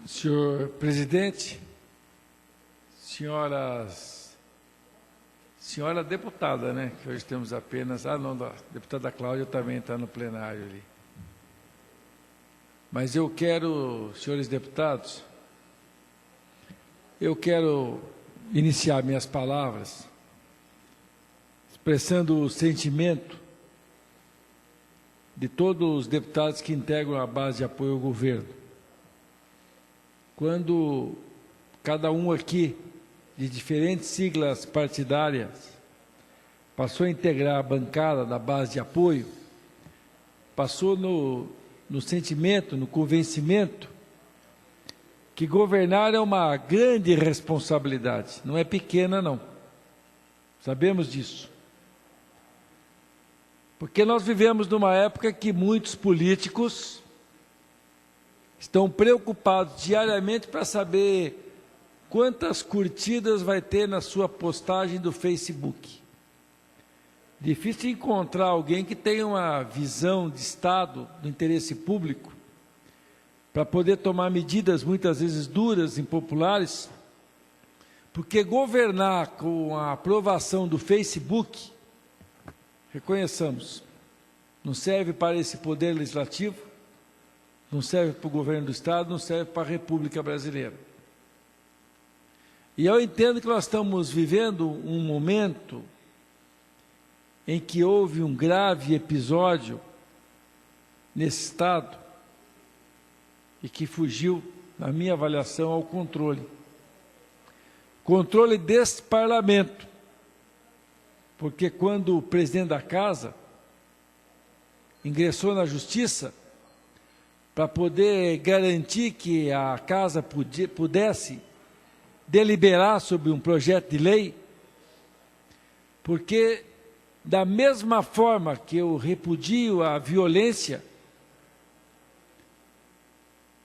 Senhor presidente, senhora deputada, né, que hoje temos apenas, a deputada Cláudia também está no plenário ali. Mas eu quero, senhores deputados, eu quero iniciar minhas palavras expressando o sentimento de todos os deputados que integram a base de apoio ao governo. Quando cada um aqui, de diferentes siglas partidárias, passou a integrar a bancada da base de apoio, passou no sentimento, no convencimento, que governar é uma grande responsabilidade, não é pequena não, sabemos disso. Porque nós vivemos numa época que muitos políticos estão preocupados diariamente para saber quantas curtidas vai ter na sua postagem do Facebook. Difícil encontrar alguém que tenha uma visão de Estado, do interesse público, para poder tomar medidas muitas vezes duras, impopulares, porque governar com a aprovação do Facebook, reconheçamos, não serve para esse poder legislativo, não serve para o governo do Estado, não serve para a República Brasileira. E eu entendo que nós estamos vivendo um momento em que houve um grave episódio nesse Estado e que fugiu, na minha avaliação, ao controle. Controle desse parlamento, porque quando o presidente da Casa ingressou na Justiça para poder garantir que a Casa pudesse deliberar sobre um projeto de lei, porque da mesma forma que eu repudio a violência,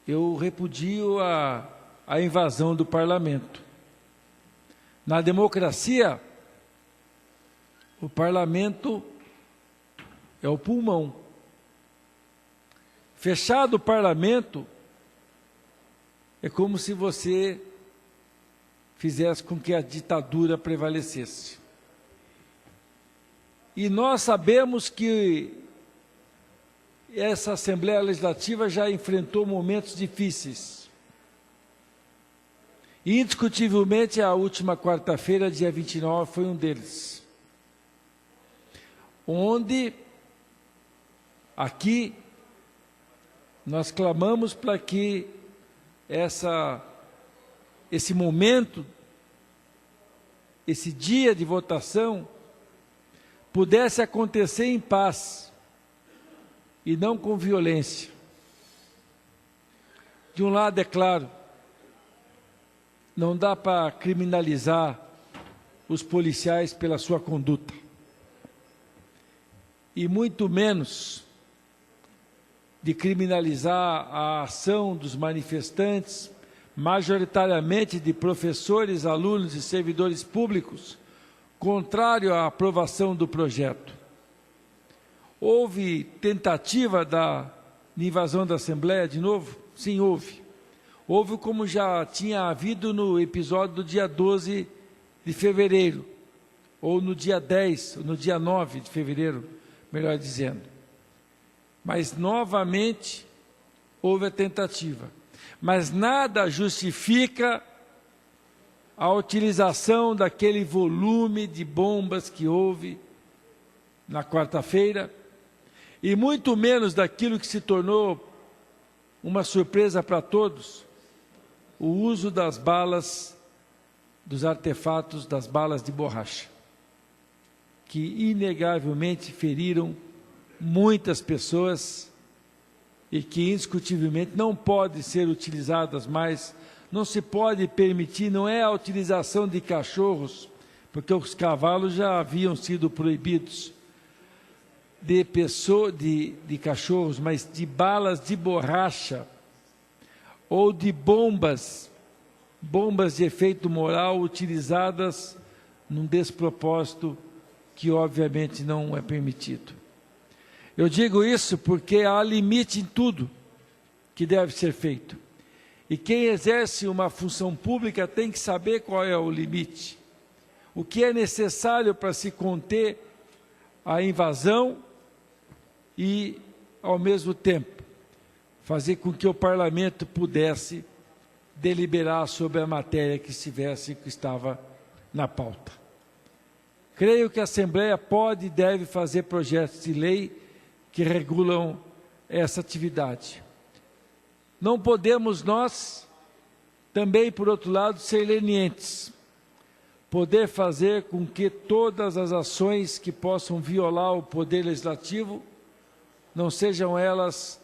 eu repudio a invasão do parlamento. Na democracia, o parlamento é o pulmão. Fechado o parlamento, é como se você fizesse com que a ditadura prevalecesse. E nós sabemos que essa Assembleia Legislativa já enfrentou momentos difíceis. E, indiscutivelmente, a última quarta-feira, dia 29, foi um deles. Onde, aqui, nós clamamos para que esse momento, esse dia de votação, pudesse acontecer em paz e não com violência. De um lado, é claro, não dá para criminalizar os policiais pela sua conduta, e muito menos de criminalizar a ação dos manifestantes, majoritariamente de professores, alunos e servidores públicos, contrário à aprovação do projeto. Houve tentativa de invasão da Assembleia de novo? Sim, houve. Houve como já tinha havido no episódio do dia 12 de fevereiro, ou no dia 10, ou no dia 9 de fevereiro, melhor dizendo. Mas, novamente, houve a tentativa. Mas nada justifica a utilização daquele volume de bombas que houve na quarta-feira, e muito menos daquilo que se tornou uma surpresa para todos, o uso das balas, dos artefatos, das balas de borracha, que inegavelmente feriram muitas pessoas e que indiscutivelmente não podem ser utilizadas mais. Não se pode permitir, não é a utilização de cachorros, porque os cavalos já haviam sido proibidos, de cachorros, mas de balas de borracha ou de bombas de efeito moral utilizadas num despropósito que obviamente não é permitido. Eu digo isso porque há limite em tudo que deve ser feito. E quem exerce uma função pública tem que saber qual é o limite. O que é necessário para se conter a invasão e, ao mesmo tempo, fazer com que o parlamento pudesse deliberar sobre a matéria que estava na pauta. Creio que a Assembleia pode e deve fazer projetos de lei que regulam essa atividade. Não podemos nós, também, por outro lado, ser lenientes. Poder fazer com que todas as ações que possam violar o poder legislativo não sejam elas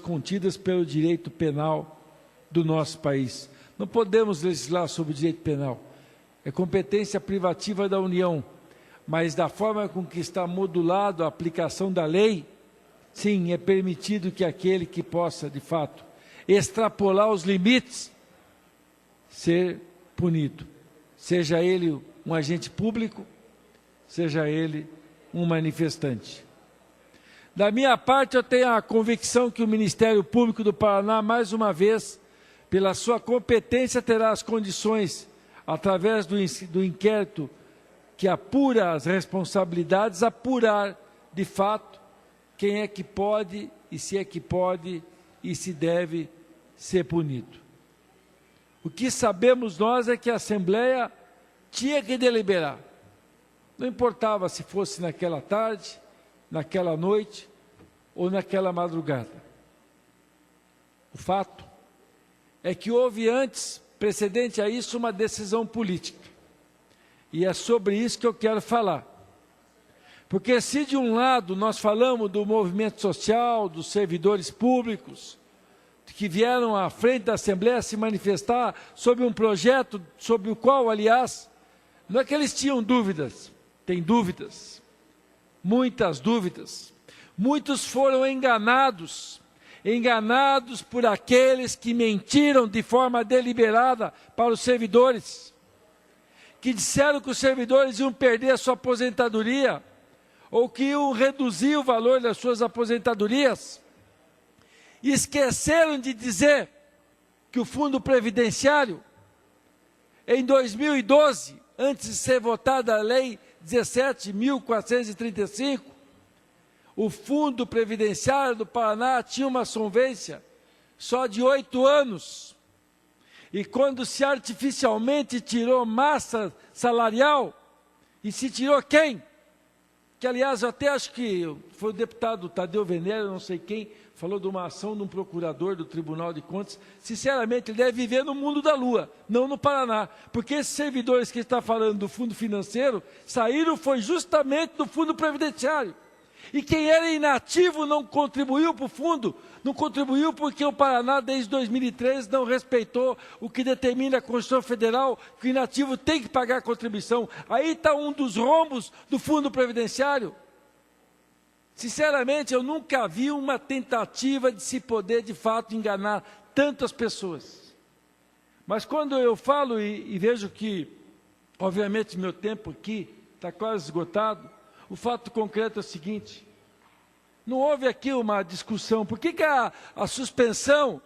contidas pelo direito penal do nosso país. Não podemos legislar sobre o direito penal. É competência privativa da União, mas da forma com que está modulado a aplicação da lei, sim, é permitido que aquele que possa, de fato, extrapolar os limites, ser punido. Seja ele um agente público, seja ele um manifestante. Da minha parte, eu tenho a convicção que o Ministério Público do Paraná, mais uma vez, pela sua competência, terá as condições, através do inquérito que apura as responsabilidades, apurar, de fato, quem é que pode e se deve ser punido. O que sabemos nós é que a Assembleia tinha que deliberar. Não importava se fosse naquela tarde, naquela noite ou naquela madrugada. O fato é que houve antes, precedente a isso, uma decisão política. E é sobre isso que eu quero falar. Porque se de um lado nós falamos do movimento social, dos servidores públicos, que vieram à frente da Assembleia se manifestar sobre um projeto sobre o qual, aliás, não é que eles tinham dúvidas, tem dúvidas, muitas dúvidas. Muitos foram enganados por aqueles que mentiram de forma deliberada para os servidores, que disseram que os servidores iam perder a sua aposentadoria, ou que iam reduzir o valor das suas aposentadorias, e esqueceram de dizer que o Fundo Previdenciário, em 2012, antes de ser votada a Lei 17.435, o Fundo Previdenciário do Paraná tinha uma solvência só de 8 anos. E quando se artificialmente tirou massa salarial, e se tirou quem? Que, aliás, eu até acho que foi o deputado Tadeu Venero, não sei quem, falou de uma ação de um procurador do Tribunal de Contas. Sinceramente, ele deve viver no mundo da lua, não no Paraná. Porque esses servidores que está falando do fundo financeiro, saíram foi justamente do fundo previdenciário. E quem era inativo não contribuiu para o fundo, não contribuiu porque o Paraná, desde 2013, não respeitou o que determina a Constituição Federal, que o inativo tem que pagar a contribuição. Aí está um dos rombos do fundo previdenciário. Sinceramente, eu nunca vi uma tentativa de se poder, de fato, enganar tantas pessoas. Mas quando eu falo e vejo que, obviamente, meu tempo aqui está quase esgotado, o fato concreto é o seguinte: não houve aqui uma discussão. Por que a suspensão,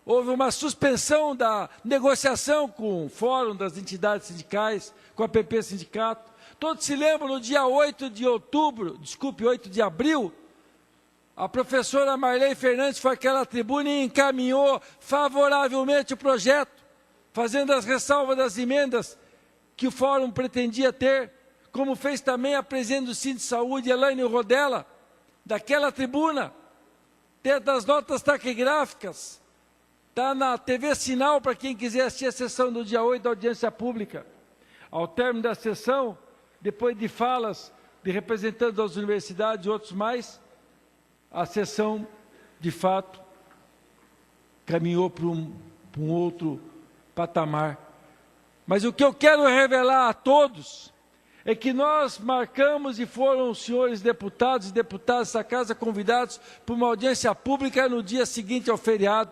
houve uma suspensão da negociação com o Fórum das Entidades Sindicais, com a PP Sindicato? Todos se lembram, no dia 8 de abril, a professora Marley Fernandes foi àquela tribuna e encaminhou favoravelmente o projeto, fazendo as ressalvas das emendas que o Fórum pretendia ter, como fez também a presidente do Sindicato de Saúde, Elaine Rodella, daquela tribuna, dentro das notas taquigráficas, está na TV Sinal para quem quiser assistir a sessão do dia 8 da audiência pública. Ao término da sessão, depois de falas de representantes das universidades e outros mais, a sessão, de fato, caminhou para um outro patamar. Mas o que eu quero revelar a todos é que nós marcamos, e foram os senhores deputados e deputadas dessa casa convidados para uma audiência pública no dia seguinte ao feriado,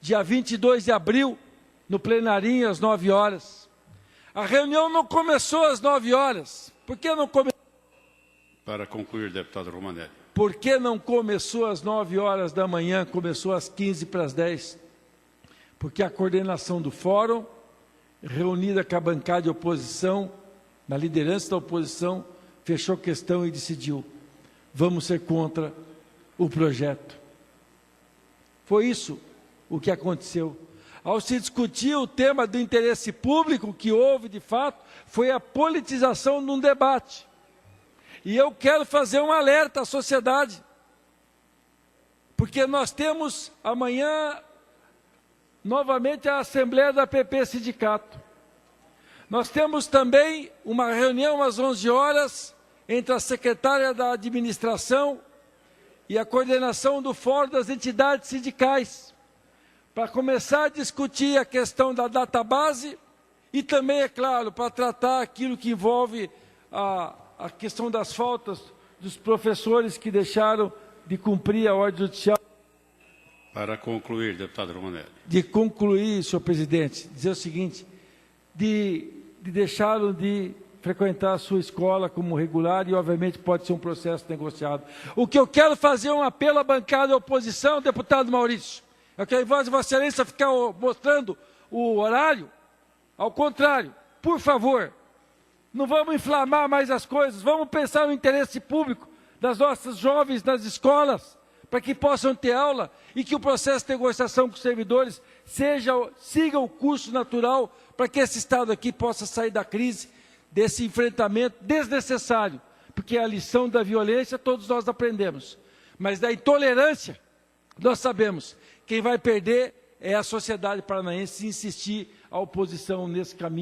dia 22 de abril, no plenarinho, às 9 horas. A reunião não começou às 9 horas. Por que não começou? Para concluir, deputado Romanelli. Por que não começou às 9 horas da manhã, começou às 15 para as 10? Porque a coordenação do fórum, reunida com a bancada de oposição, na liderança da oposição, fechou questão e decidiu: vamos ser contra o projeto. Foi isso o que aconteceu. Ao se discutir o tema do interesse público, o que houve de fato foi a politização de um debate. E eu quero fazer um alerta à sociedade, porque nós temos amanhã novamente a Assembleia da PP Sindicato. Nós temos também uma reunião às 11 horas entre a secretária da Administração e a coordenação do Fórum das Entidades Sindicais, para começar a discutir a questão da database e também, é claro, para tratar aquilo que envolve a questão das faltas dos professores que deixaram de cumprir a ordem judicial. Para concluir, deputado Romanelli. De concluir, senhor presidente, dizer o seguinte, de deixá-lo de frequentar a sua escola como regular e, obviamente, pode ser um processo negociado. O que eu quero fazer é um apelo à bancada da oposição, deputado Maurício. Eu quero, Vossa Excelência, ficar mostrando o horário. Ao contrário, por favor, não vamos inflamar mais as coisas, vamos pensar no interesse público das nossas jovens nas escolas, para que possam ter aula e que o processo de negociação com os servidores siga o curso natural, para que esse Estado aqui possa sair da crise, desse enfrentamento desnecessário, porque a lição da violência todos nós aprendemos, mas da intolerância nós sabemos. Quem vai perder é a sociedade paranaense se insistir a oposição nesse caminho.